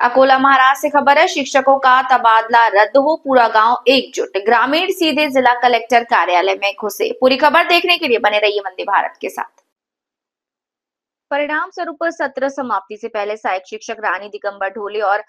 अकोला महाराज से खबर है, शिक्षकों का तबादला रद्द हो, पूरा गांव एकजुट। ग्रामीण सीधे जिला कलेक्टर कार्यालय में घुसे। पूरी खबर देखने के लिए बने रहिए वंदे भारत के साथ। परिणाम स्वरूप सत्र समाप्ति से पहले सहायक शिक्षक रानी दिगंबर ढोले और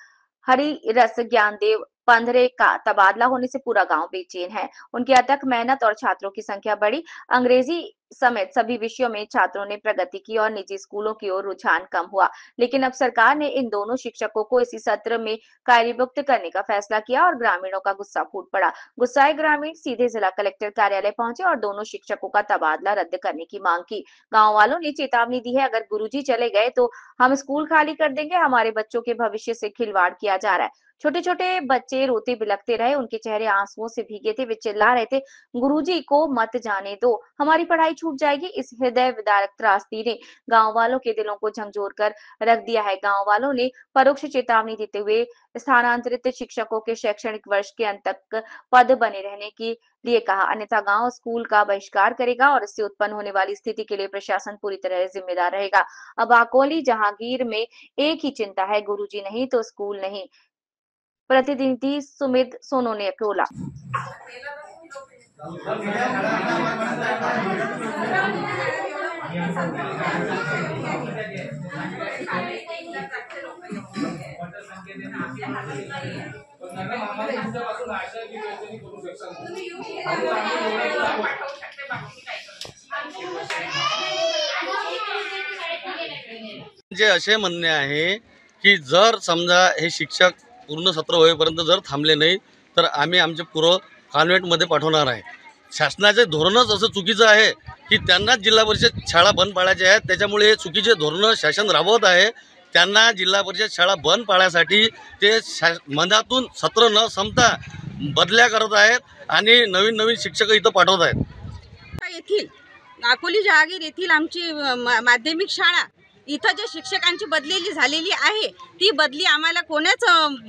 हरिरस ज्ञानदेव पंधरे का तबादला होने से पूरा गांव बेचैन है। उनकी अथक मेहनत और छात्रों की संख्या बढ़ी। अंग्रेजी समेत सभी विषयों में छात्रों ने प्रगति की और निजी स्कूलों की ओर रुझान कम हुआ। लेकिन अब सरकार ने इन दोनों शिक्षकों को इसी सत्र में कार्यमुक्त करने का फैसला किया और ग्रामीणों का गुस्सा फूट पड़ा। गुस्साए ग्रामीण सीधे जिला कलेक्टर कार्यालय पहुंचे और दोनों शिक्षकों का तबादला रद्द करने की मांग की। गाँव वालों ने चेतावनी दी है, अगर गुरुजी चले गए तो हम स्कूल खाली कर देंगे। हमारे बच्चों के भविष्य से खिलवाड़ किया जा रहा है। छोटे छोटे बच्चे रोते बिलखते रहे, उनके चेहरे आंसुओं से भीगे थे। वे चिल्ला रहे थे, गुरुजी को मत जाने दो, हमारी पढ़ाई छूट जाएगी। इस हृदय विदारक त्रासदी ने गांव वालों के दिलों को झकझोर कर रख दिया है। गांव वालों ने परोक्ष चेतावनी देते हुए स्थानांतरित शिक्षकों के शैक्षणिक वर्ष के अंत तक पद बने रहने के लिए कहा, अन्यथा गांव स्कूल का बहिष्कार करेगा और इससे उत्पन्न होने वाली स्थिति के लिए प्रशासन पूरी तरह जिम्मेदार रहेगा। अब अकोली जहांगीर में एक ही चिंता है, गुरुजी नहीं तो स्कूल नहीं। प्रतिनिधि सुमित सोनू ने अकोला। जे असे म्हणणे आहे की जर समजा हे शिक्षक पूर्ण सत्र होईपर्यंत जर थांबले नाही तर आम्ही आमचे पूर्व कॉन्व्हेंटमध्ये पाठवणार आहे। शासनाचे धोरणच असं चुकीचं आहे की त्यांना जिल्हा परिषद शाळा बंद पाडायच्या आहेत। त्याच्यामुळे हे चुकीचे धोरण शासन राबवत आहे। त्यांना जिल्हा परिषद शाळा बंद पाडण्यासाठी ते मनातून सत्र न संपता बदल्या करत आहेत आणि नवीन नवीन शिक्षक इथं पाठवत आहेत। येथील अकोली जहागीर येथील आमची माध्यमिक शाळा इथं जे शिक्षकांची बदली झालेली आहे ती बदली आम्हाला कोणाच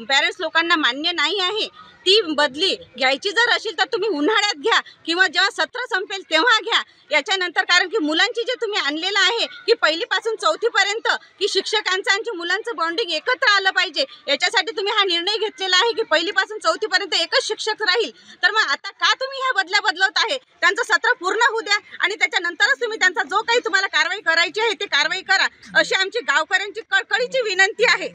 पॅरेंट्स लोकांना मान्य नाही आहे। ती बदली घ्यायची जर असेल तर तुम्ही उन्हाळ्यात घ्या किंवा जेव्हा सत्र संपेल तेव्हा घ्या। याच्यानंतर कारण की मुलांची जे तुम्ही आणलेलं आहे की पहिलीपासून चौथीपर्यंत की शिक्षकांचं आणि मुलांचं बॉन्डिंग एकत्र आलं पाहिजे, याच्यासाठी तुम्ही हा निर्णय घेतलेला आहे की पहिलीपासून चौथीपर्यंत एकच शिक्षक राहील। तर मग आता का तुम्ही ह्या बदल्या बदलवत आहे? त्यांचं सत्र पूर्ण होऊ द्या आणि त्याच्यानंतरच तुम्ही त्यांचा जो काही तुम्हाला कारवाई करायची आहे ती कारवाई करा, अशी आमची गावकऱ्यांची कळकळीची विनंती आहे।